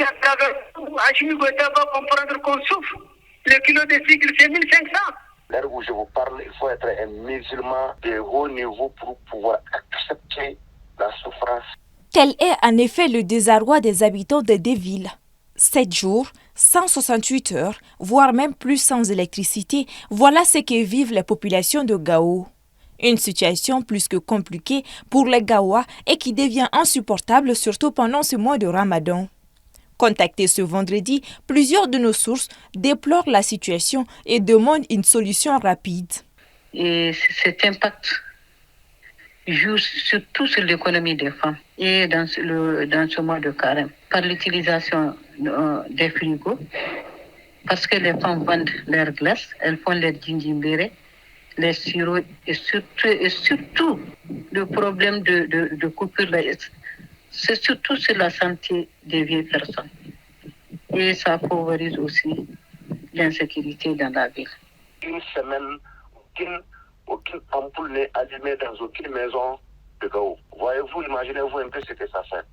c'est à travers Hachimi Goïta va comprendre qu'on souffre. Le kilo de sucre, c'est 1500. L'heure où je vous parle, il faut être un musulman de haut niveau pour pouvoir accepter la souffrance. Tel est en effet le désarroi des habitants de deux villes. 7 jours, 168 heures, voire même plus sans électricité, voilà ce que vivent les populations de Gao. Une situation plus que compliquée pour les Gaois et qui devient insupportable surtout pendant ce mois de Ramadan. Contactés ce vendredi, plusieurs de nos sources déplorent la situation et demandent une solution rapide. Et cet impact joue surtout sur l'économie des femmes et dans ce mois de carême, par l'utilisation des frigos, parce que les femmes vendent leurs glaces, elles font les djinjimbéré, les sirops et surtout le problème de coupure, c'est surtout sur la santé des vieilles personnes. Et ça favorise aussi l'insécurité dans la ville. Une semaine, aucune ampoule n'est allumée dans aucune maison de Gao. Voyez-vous, imaginez-vous un peu ce que ça fait.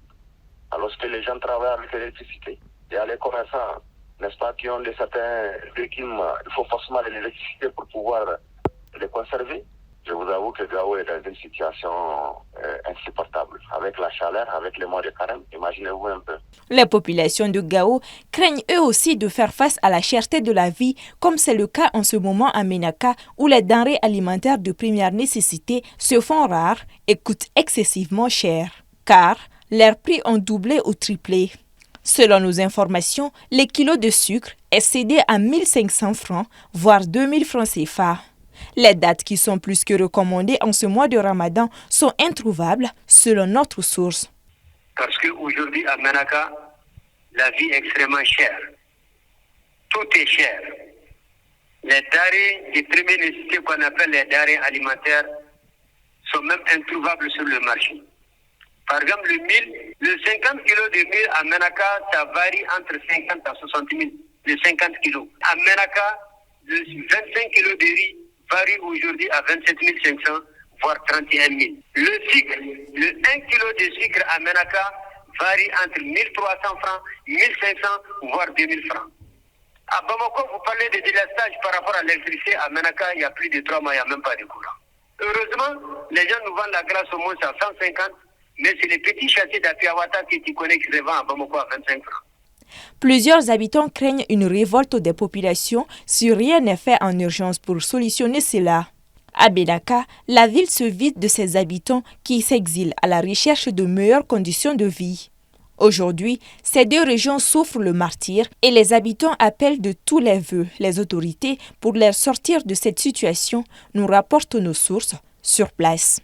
Alors que les gens travaillent avec l'électricité. Il y a les commerçants, n'est-ce pas, qui ont certains légumes. Il faut forcément de l'électricité pour pouvoir les conserver. Je vous avoue que Gao est dans une situation insupportable. Avec la chaleur, avec les mois de carême, imaginez-vous un peu. Les populations de Gao craignent eux aussi de faire face à la cherté de la vie, comme c'est le cas en ce moment à Menaka, où les denrées alimentaires de première nécessité se font rares et coûtent excessivement cher, car leurs prix ont doublé ou triplé. Selon nos informations, les kilos de sucre est cédé à 1500 francs, voire 2000 francs CFA. Les dates qui sont plus que recommandées en ce mois de Ramadan sont introuvables selon notre source. Parce qu'aujourd'hui à Menaka, la vie est extrêmement chère. Tout est cher. Les denrées de première nécessité qu'on appelle les denrées alimentaires sont même introuvables sur le marché. Par exemple, le 50 kg de mil à Menaka, ça varie entre 50 à 60 000, le 50 kg. À Menaka, le 25 kg de riz varie aujourd'hui à 27 500, voire 31 000. Le sucre, le 1 kg de sucre à Menaka varie entre 1300 francs, 1500, voire 2000 francs. À Bamako, vous parlez de délestage par rapport à l'électricité. À Menaka, il y a plus de 3 mois, il n'y a même pas de courant. Heureusement, les gens nous vendent la glace au moins à 150, mais c'est les petits châssis d'Apiawata que tu connais qui se vendent à Bamako à 25 francs. Plusieurs habitants craignent une révolte des populations si rien n'est fait en urgence pour solutionner cela. À Menaka, la ville se vide de ses habitants qui s'exilent à la recherche de meilleures conditions de vie. Aujourd'hui, ces deux régions souffrent le martyre et les habitants appellent de tous les vœux les autorités pour les sortir de cette situation, nous rapportent nos sources sur place.